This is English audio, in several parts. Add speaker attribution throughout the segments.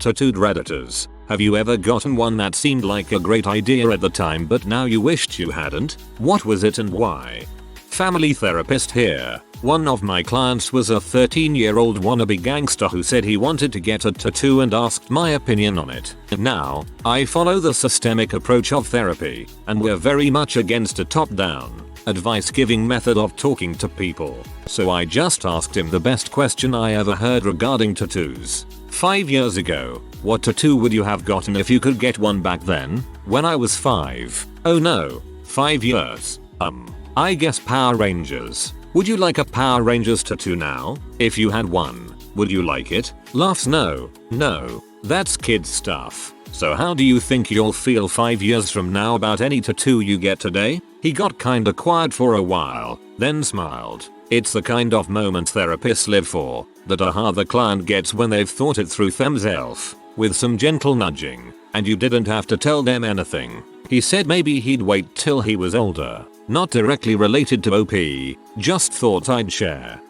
Speaker 1: tattooed Redditors. Have you ever gotten one that seemed like a great idea at the time but now you wished you hadn't? What was it and why? Family therapist here. One of my clients was a 13-year-old wannabe gangster who said he wanted to get a tattoo and asked my opinion on it. Now, I follow the systemic approach of therapy, and we're very much against a top-down, advice-giving method of talking to people. So I just asked him the best question I ever heard regarding tattoos. 5 years ago, what tattoo would you have gotten if you could get one back then? When I was 5. Oh no, 5 years. I guess Power Rangers. Would you like a Power Rangers tattoo now? If you had one, would you like it? Laughs no, that's kids stuff. So how do you think you'll feel 5 years from now about any tattoo you get today? He got kinda quiet for a while, then smiled. It's the kind of moment therapists live for, that aha the client gets when they've thought it through themselves, with some gentle nudging, and you didn't have to tell them anything. He said maybe he'd wait till he was older. Not directly related to OP, just thought I'd share.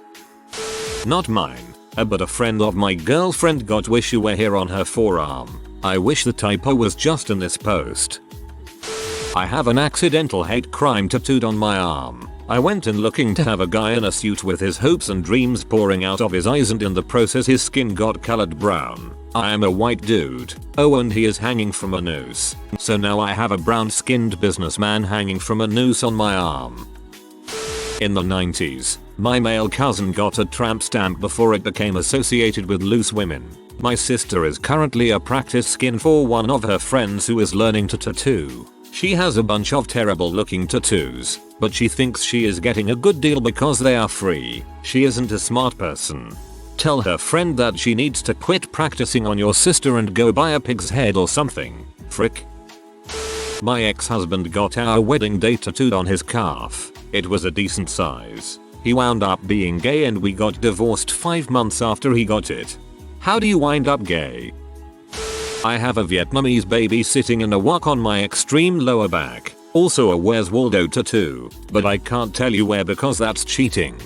Speaker 1: Not mine, but a friend of my girlfriend got "wish you were here" on her forearm. I wish the typo was just in this post. I have an accidental hate crime tattooed on my arm. I went in looking to have a guy in a suit with his hopes and dreams pouring out of his eyes, and in the process his skin got colored brown. I am a white dude. Oh, and he is hanging from a noose. So now I have a brown skinned businessman hanging from a noose on my arm. In the 90s, my male cousin got a tramp stamp before it became associated with loose women. My sister is currently a practice skin for one of her friends who is learning to tattoo. She has a bunch of terrible looking tattoos, but she thinks she is getting a good deal because they are free. She isn't a smart person. Tell her friend that she needs to quit practicing on your sister and go buy a pig's head or something. Frick. My ex-husband got our wedding date tattooed on his calf. It was a decent size. He wound up being gay and we got divorced 5 months after he got it. How do you wind up gay? I have a Vietnamese baby sitting in a wok on my extreme lower back. Also a Where's Waldo tattoo, but I can't tell you where because that's cheating.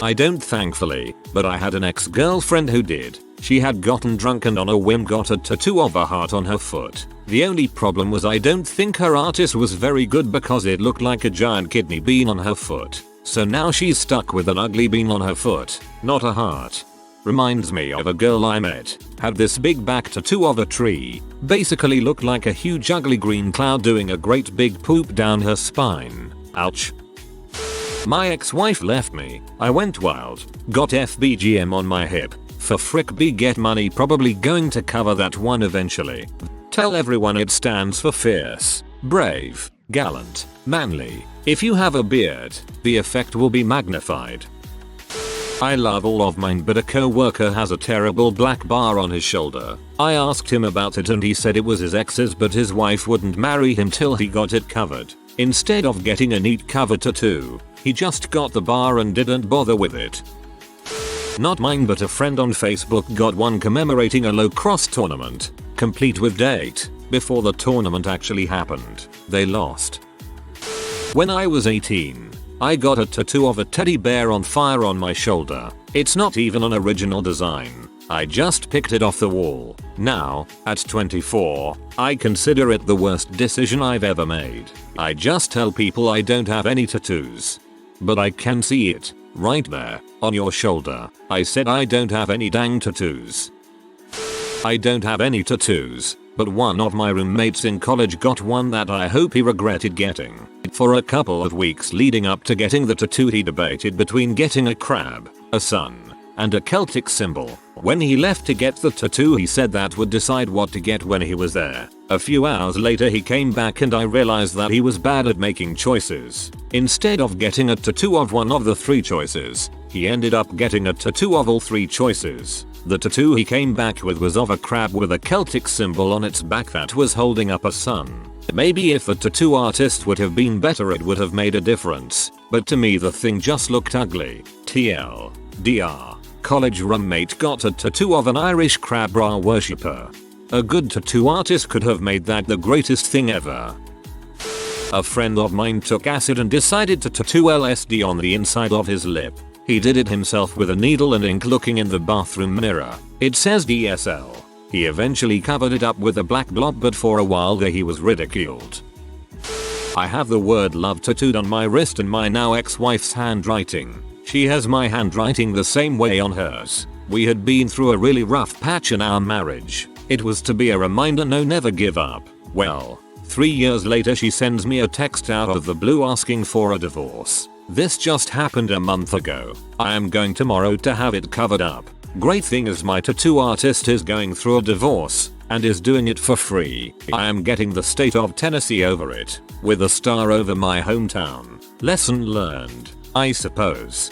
Speaker 1: I don't, thankfully, but I had an ex-girlfriend who did. She had gotten drunk and on a whim got a tattoo of a heart on her foot. The only problem was I don't think her artist was very good because it looked like a giant kidney bean on her foot. So now she's stuck with an ugly bean on her foot, not a heart. Reminds me of a girl I met. Had this big back tattoo of a tree. Basically looked like a huge ugly green cloud doing a great big poop down her spine. Ouch. My ex-wife left me. I went wild. Got FBGM on my hip. For frick B, get money, probably going to cover that one eventually. Tell everyone it stands for fierce, brave, gallant, manly. If you have a beard, the effect will be magnified. I love all of mine, but a co-worker has a terrible black bar on his shoulder. I asked him about it and he said it was his ex's, but his wife wouldn't marry him till he got it covered. Instead of getting a neat cover tattoo, he just got the bar and didn't bother with it. Not mine, but a friend on Facebook got one commemorating a lacrosse tournament, complete with date, before the tournament actually happened. They lost. When I was 18, I got a tattoo of a teddy bear on fire on my shoulder. It's not even an original design. I just picked it off the wall. Now, at 24, I consider it the worst decision I've ever made. I just tell people I don't have any tattoos. But I can see it, right there, on your shoulder. I said I don't have any dang tattoos. I don't have any tattoos, but one of my roommates in college got one that I hope he regretted getting. For a couple of weeks leading up to getting the tattoo, he debated between getting a crab, a sun, and a Celtic symbol. When he left to get the tattoo, he said that would decide what to get when he was there. A few hours later he came back and I realized that he was bad at making choices. Instead of getting a tattoo of one of the 3 choices, he ended up getting a tattoo of all 3 choices. The tattoo he came back with was of a crab with a Celtic symbol on its back that was holding up a sun. Maybe if the tattoo artist would have been better it would have made a difference, but to me the thing just looked ugly. TLDR. College roommate got a tattoo of an Irish crab bra worshipper. A good tattoo artist could have made that the greatest thing ever. A friend of mine took acid and decided to tattoo LSD on the inside of his lip. He did it himself with a needle and ink, looking in the bathroom mirror. It says DSL. He eventually covered it up with a black blob, but for a while there he was ridiculed. I have the word love tattooed on my wrist in my now ex-wife's handwriting. She has my handwriting the same way on hers. We had been through a really rough patch in our marriage. It was to be a reminder, no, never give up. Well, 3 years later she sends me a text out of the blue asking for a divorce. This just happened a month ago. I am going tomorrow to have it covered up. Great thing is my tattoo artist is going through a divorce and is doing it for free. I am getting the state of Tennessee over it, with a star over my hometown. Lesson learned, I suppose.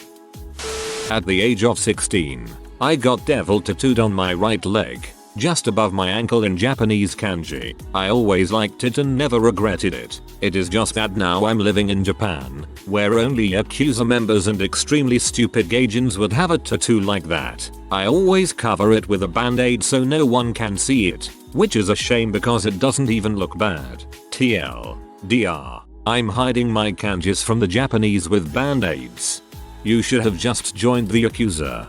Speaker 1: At the age of 16, I got devil tattooed on my right leg, just above my ankle in Japanese kanji. I always liked it and never regretted it. It is just that now I'm living in Japan, where only Yakuza members and extremely stupid gaijins would have a tattoo like that. I always cover it with a band-aid so no one can see it, which is a shame because it doesn't even look bad. TLDR, I'm hiding my kanjis from the Japanese with band-aids. You should have just joined the Yakuza.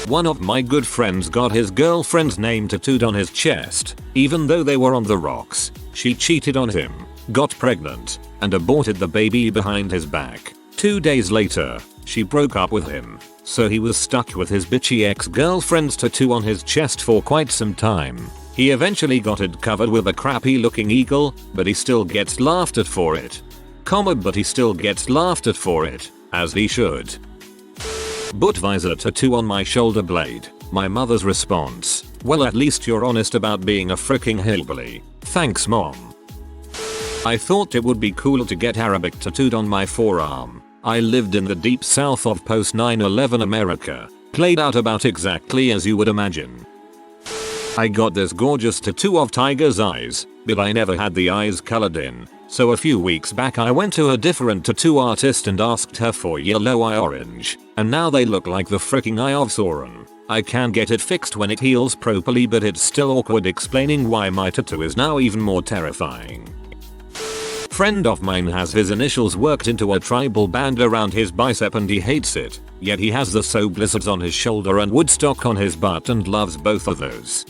Speaker 1: One of my good friends got his girlfriend's name tattooed on his chest, even though they were on the rocks. She cheated on him, got pregnant, and aborted the baby behind his back. 2 days later, she broke up with him, so he was stuck with his bitchy ex-girlfriend's tattoo on his chest for quite some time. He eventually got it covered with a crappy looking eagle, but he still gets laughed at for it. But he still gets laughed at for it, as he should. Budweiser tattoo on my shoulder blade. My mother's response, well, at least you're honest about being a freaking hillbilly. Thanks, mom. I thought it would be cool to get Arabic tattooed on my forearm. I lived in the deep south of post 9/11 America. Played out about exactly as you would imagine. I got this gorgeous tattoo of tiger's eyes, but I never had the eyes colored in. So a few weeks back I went to a different tattoo artist and asked her for yellow eye orange, and now they look like the freaking eye of Sauron. I can get it fixed when it heals properly, but it's still awkward explaining why my tattoo is now even more terrifying. Friend of mine has his initials worked into a tribal band around his bicep and he hates it, yet he has the So Blizzards on his shoulder and Woodstock on his butt and loves both of those.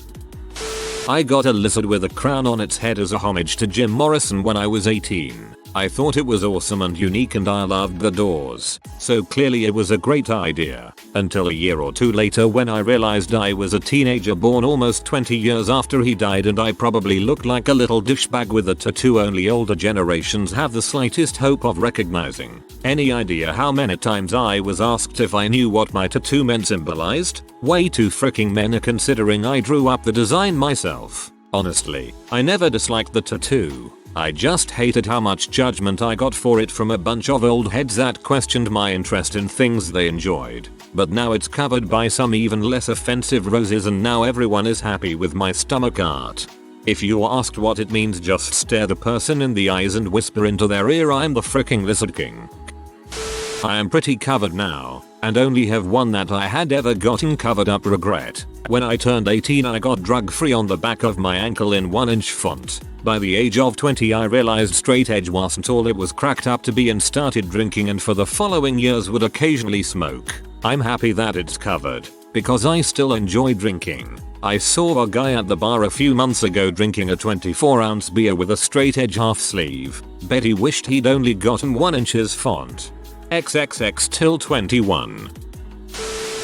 Speaker 1: I got a lizard with a crown on its head as a homage to Jim Morrison when I was 18. I thought it was awesome and unique and I loved the Doors, so clearly it was a great idea, until a year or two later when I realized I was a teenager born almost 20 years after he died and I probably looked like a little douchebag with a tattoo only older generations have the slightest hope of recognizing. Any idea how many times I was asked if I knew what my tattoo meant symbolized? Way too freaking many considering I drew up the design myself. Honestly, I never disliked the tattoo. I just hated how much judgment I got for it from a bunch of old heads that questioned my interest in things they enjoyed. But now it's covered by some even less offensive roses and now everyone is happy with my stomach art. If you are asked what it means, just stare the person in the eyes and whisper into their ear, I'm the freaking Lizard King. I am pretty covered now, and only have one that I had ever gotten covered up. Regret. When I turned 18 I got drug free on the back of my ankle in 1-inch font. By the age of 20 I realized straight edge wasn't all it was cracked up to be and started drinking, and for the following years would occasionally smoke. I'm happy that it's covered, because I still enjoy drinking. I saw a guy at the bar a few months ago drinking a 24-ounce beer with a straight edge half sleeve. Bet he wished he'd only gotten 1 inches font. XXX till 21.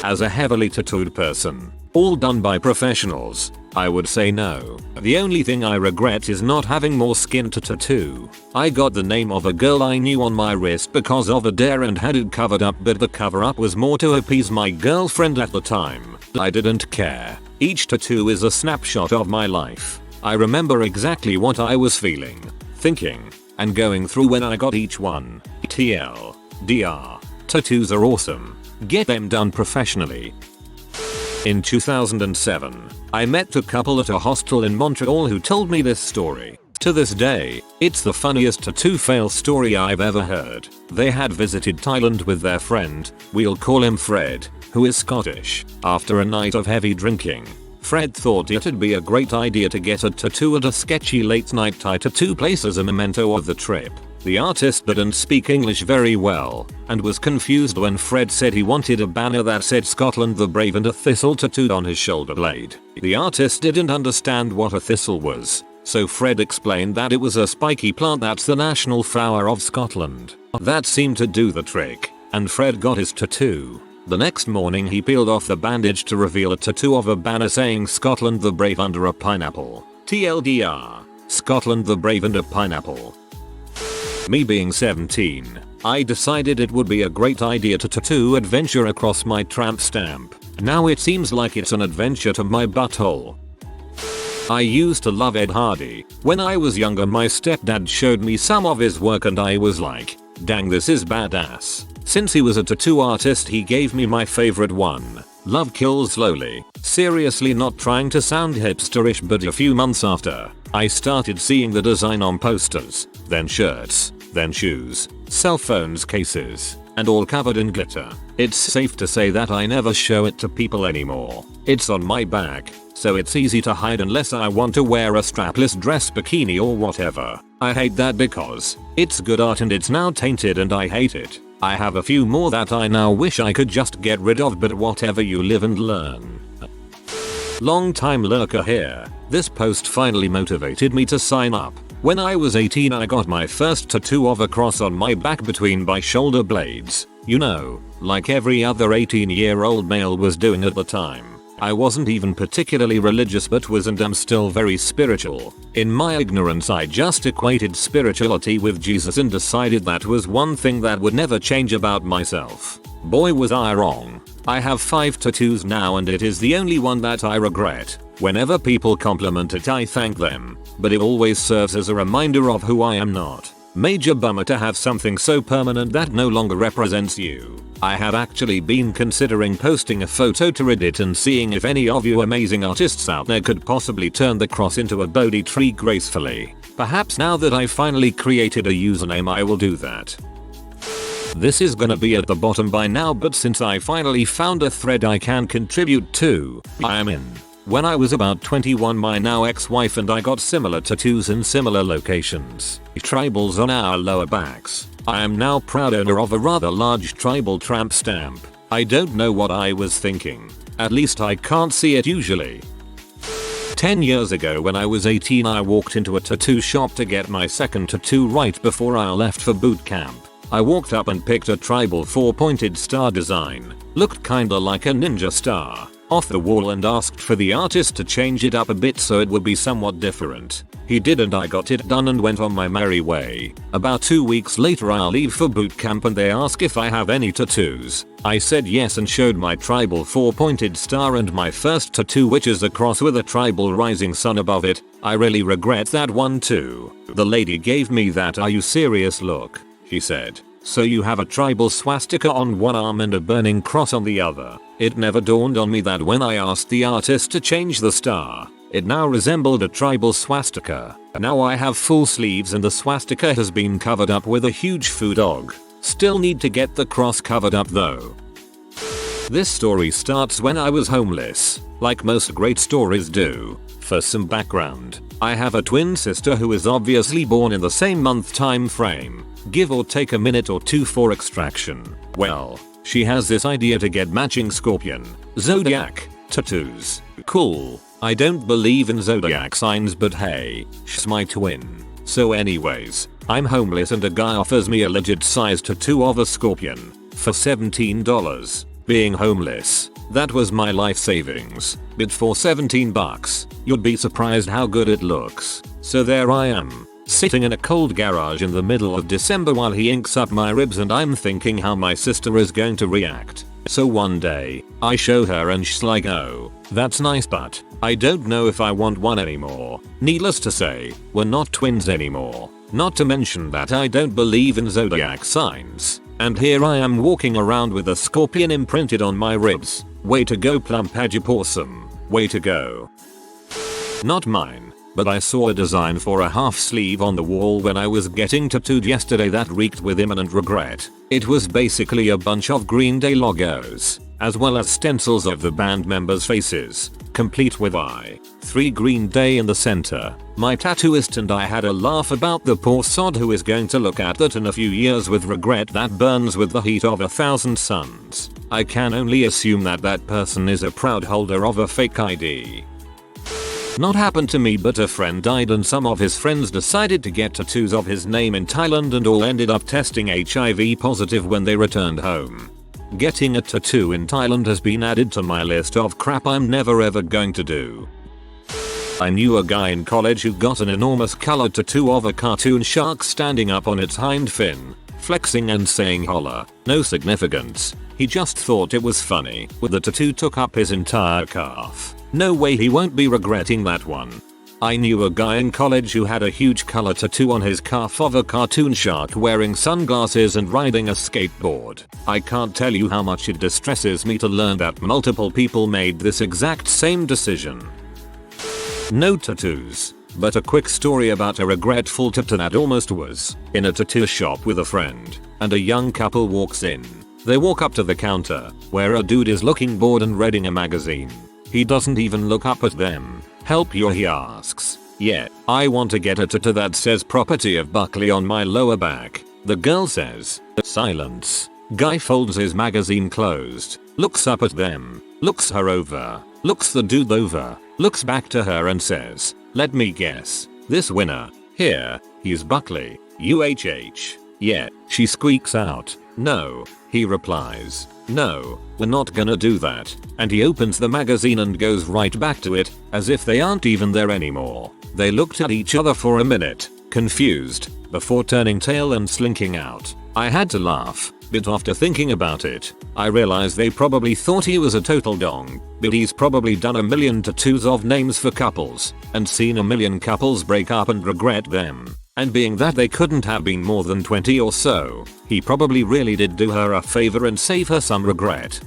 Speaker 1: As a heavily tattooed person, all done by professionals, I would say no. The only thing I regret is not having more skin to tattoo. I got the name of a girl I knew on my wrist because of a dare and had it covered up, but the cover up was more to appease my girlfriend at the time. I didn't care. Each tattoo is a snapshot of my life. I remember exactly what I was feeling, thinking, and going through when I got each one. TLDR. Tattoos are awesome. Get them done professionally. In 2007, I met a couple at a hostel in Montreal who told me this story. To this day, it's the funniest tattoo fail story I've ever heard. They had visited Thailand with their friend, we'll call him Fred, who is Scottish. After a night of heavy drinking, Fred thought it'd be a great idea to get a tattoo at a sketchy late night Thai tattoo place as a memento of the trip. The artist didn't speak English very well and was confused when Fred said he wanted a banner that said Scotland the Brave and a thistle tattooed on his shoulder blade. The artist didn't understand what a thistle was, so Fred explained that it was a spiky plant that's the national flower of Scotland. That seemed to do the trick, and Fred got his tattoo. The next morning he peeled off the bandage to reveal a tattoo of a banner saying Scotland the Brave under a pineapple. TLDR, Scotland the Brave and a pineapple. Me being 17, I decided it would be a great idea to tattoo adventure across my tramp stamp. Now it seems like it's an adventure to my butthole. I used to love Ed Hardy. When I was younger my stepdad showed me some of his work and I was like, dang, this is badass. Since he was a tattoo artist he gave me my favorite one, Love Kills Slowly. Seriously, not trying to sound hipsterish, but a few months after, I started seeing the design on posters, then shirts, then shoes, cell phones cases, and all covered in glitter. It's safe to say that I never show it to people anymore. It's on my back, so it's easy to hide unless I want to wear a strapless dress, bikini or whatever. I hate that because it's good art and it's now tainted and I hate it. I have a few more that I now wish I could just get rid of, but whatever, you live and learn. Long time lurker here. This post finally motivated me to sign up. When I was 18 I got my first tattoo of a cross on my back between my shoulder blades. You know, like every other 18-year-old male was doing at the time. I wasn't even particularly religious but was and am still very spiritual. In my ignorance I just equated spirituality with Jesus and decided that was one thing that would never change about myself. Boy was I wrong. I have 5 tattoos now and it is the only one that I regret. Whenever people compliment it I thank them, but it always serves as a reminder of who I am not. Major bummer to have something so permanent that no longer represents you. I have actually been considering posting a photo to Reddit and seeing if any of you amazing artists out there could possibly turn the cross into a Bodhi tree gracefully. Perhaps now that I've finally created a username I will do that. This is gonna be at the bottom by now, but since I finally found a thread I can contribute to, I am in. When I was about 21 my now ex-wife and I got similar tattoos in similar locations. Tribals on our lower backs. I am now proud owner of a rather large tribal tramp stamp. I don't know what I was thinking. At least I can't see it usually. 10 years ago when I was 18 I walked into a tattoo shop to get my second tattoo right before I left for boot camp. I walked up and picked a tribal 4-pointed star design. Looked kinda like a ninja star off the wall and asked for the artist to change it up a bit so it would be somewhat different. He did and I got it done and went on my merry way. About 2 weeks later I'll leave for boot camp and they ask if I have any tattoos. I said yes and showed my tribal 4-pointed star and my first tattoo, which is a cross with a tribal rising sun above it. I really regret that one too. The lady gave me that "are you serious" look. She said, "So you have a tribal swastika on one arm and a burning cross on the other." It never dawned on me that when I asked the artist to change the star, it now resembled a tribal swastika. Now I have full sleeves and the swastika has been covered up with a huge foo dog. Still need to get the cross covered up though. This story starts when I was homeless, like most great stories do. For some background, I have a twin sister who is obviously born in the same month time frame, give or take a minute or two for extraction. Well, she has this idea to get matching scorpion, Zodiac, tattoos. Cool. I don't believe in zodiac signs but hey, she's my twin. So anyways, I'm homeless and a guy offers me a legit size tattoo of a scorpion for $17. Being homeless, that was my life savings. But for 17 bucks, you'd be surprised how good it looks. So there I am, sitting in a cold garage in the middle of December while he inks up my ribs and I'm thinking how my sister is going to react. So one day, I show her and she's like, "Oh, that's nice but I don't know if I want one anymore." Needless to say, we're not twins anymore. Not to mention that I don't believe in zodiac signs. And here I am walking around with a scorpion imprinted on my ribs. Way to go plump awesome. Way to go. Not mine, but I saw a design for a half sleeve on the wall when I was getting tattooed yesterday that reeked with imminent regret. It was basically a bunch of Green Day logos. as well as stencils of the band members' faces, complete with I3 Green Day in the center. My tattooist and I had a laugh about the poor sod who is going to look at that in a few years with regret that burns with the heat of 1,000 suns. I can only assume that that person is a proud holder of a fake ID. Not happened to me, but a friend died and some of his friends decided to get tattoos of his name in Thailand and all ended up testing HIV positive when they returned home. Getting a tattoo in Thailand has been added to my list of crap I'm never ever going to do. I knew a guy in college who got an enormous colored tattoo of a cartoon shark standing up on its hind fin, flexing and saying holla. No significance. He just thought it was funny. The tattoo took up his entire calf. No way he won't be regretting that one. I knew a guy in college who had a huge color tattoo on his calf of a cartoon shark wearing sunglasses and riding a skateboard. I can't tell you how much it distresses me to learn that multiple people made this exact same decision. No tattoos, but a quick story about a regretful tattoo that almost was. In a tattoo shop with a friend, and a young couple walks in. They walk up to the counter, where a dude is looking bored and reading a magazine. He doesn't even look up at them. Help you, he asks. Yeah, I want to get a tattoo that says property of Buckley on my lower back. The girl says. Silence. Guy folds his magazine closed, looks up at them, looks her over, looks the dude over, looks back to her and says, let me guess. This winner. Here, he's Buckley. UHH. Yeah, she squeaks out. No, he replies. No, we're not gonna do that. And he opens the magazine and goes right back to it, as if they aren't even there anymore. They looked at each other for a minute, confused, before turning tail and slinking out. I had to laugh, but after thinking about it, I realized they probably thought he was a total dong, but he's probably done a million tattoos of names for couples, and seen a million couples break up and regret them. And being that they couldn't have been more than 20 or so, he probably really did do her a favor and save her some regret.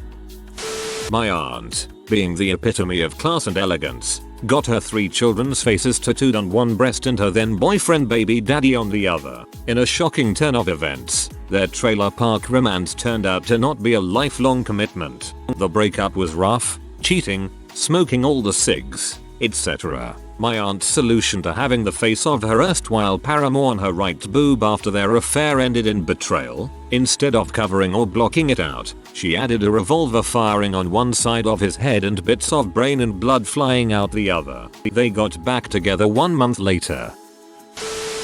Speaker 1: My aunt, being the epitome of class and elegance, got her 3 children's faces tattooed on one breast and her then boyfriend baby daddy on the other. In a shocking turn of events, their trailer park romance turned out to not be a lifelong commitment. The breakup was rough, cheating, smoking all the cigs, etc. My aunt's solution to having the face of her erstwhile paramour on her right boob after their affair ended in betrayal, instead of covering or blocking it out, she added a revolver firing on one side of his head and bits of brain and blood flying out the other. They got back together 1 month later.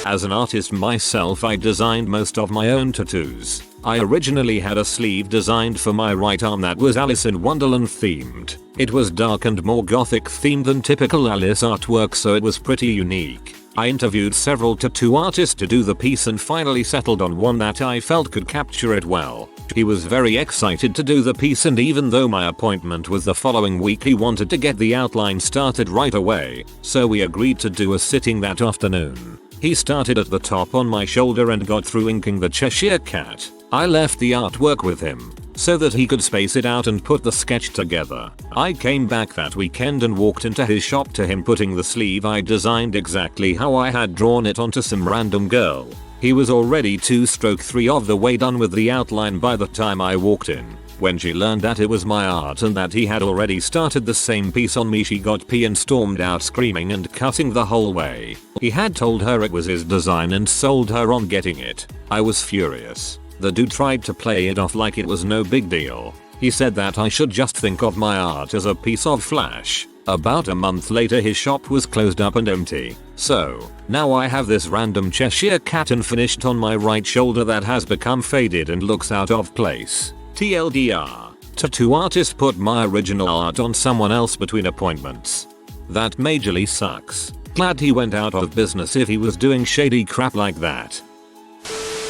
Speaker 1: As an artist myself, I designed most of my own tattoos. I originally had a sleeve designed for my right arm that was Alice in Wonderland themed. It was dark and more gothic themed than typical Alice artwork, so it was pretty unique. I interviewed several tattoo artists to do the piece and finally settled on one that I felt could capture it well. He was very excited to do the piece, and even though my appointment was the following week, he wanted to get the outline started right away, so we agreed to do a sitting that afternoon. He started at the top on my shoulder and got through inking the Cheshire Cat. I left the artwork with him, so that he could space it out and put the sketch together. I came back that weekend and walked into his shop to him putting the sleeve I designed exactly how I had drawn it onto some random girl. He was already 2/3 of the way done with the outline by the time I walked in. When she learned that it was my art and that he had already started the same piece on me, she got pee and stormed out screaming and cussing the whole way. He had told her it was his design and sold her on getting it. I was furious. The dude tried to play it off like it was no big deal. He said that I should just think of my art as a piece of flash. About a month later, his shop was closed up and empty. So, now I have this random Cheshire Cat unfinished on my right shoulder that has become faded and looks out of place. TLDR. Tattoo artist put my original art on someone else between appointments. That majorly sucks. Glad he went out of business if he was doing shady crap like that.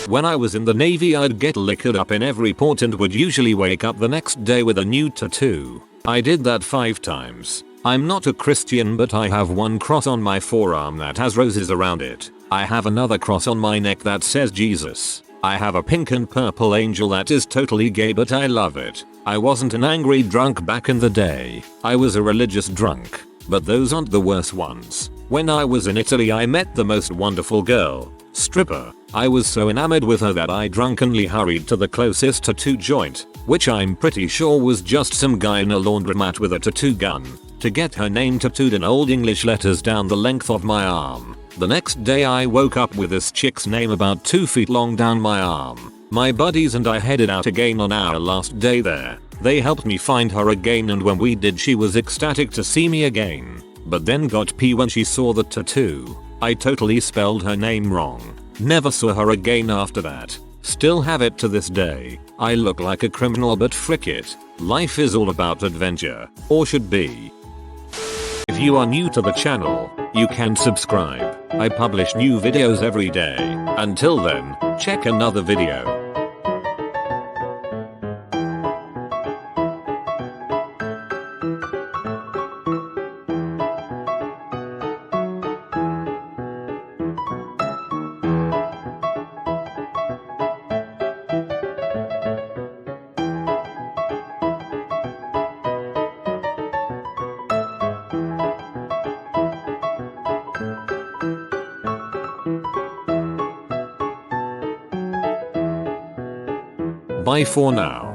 Speaker 1: When I was in the Navy, I'd get liquored up in every port and would usually wake up the next day with a new tattoo. I did that 5 times. I'm not a Christian, but I have one cross on my forearm that has roses around it. I have another cross on my neck that says Jesus. I have a pink and purple angel that is totally gay, but I love it. I wasn't an angry drunk back in the day. I was a religious drunk. But those aren't the worst ones. When I was in Italy, I met the most wonderful girl. Stripper. I was so enamored with her that I drunkenly hurried to the closest tattoo joint, which I'm pretty sure was just some guy in a laundromat with a tattoo gun, to get her name tattooed in old English letters down the length of my arm. The next day I woke up with this chick's name about 2 feet long down my arm. My buddies and I headed out again on our last day there. They helped me find her again, and when we did she was ecstatic to see me again, but then got pee when she saw the tattoo. I totally spelled her name wrong. Never saw her again after that. Still have it to this day. I look like a criminal, but frick it. Life is all about adventure. Or should be. If you are new to the channel, you can subscribe. I publish new videos every day. Until then, check another video. Bye for now.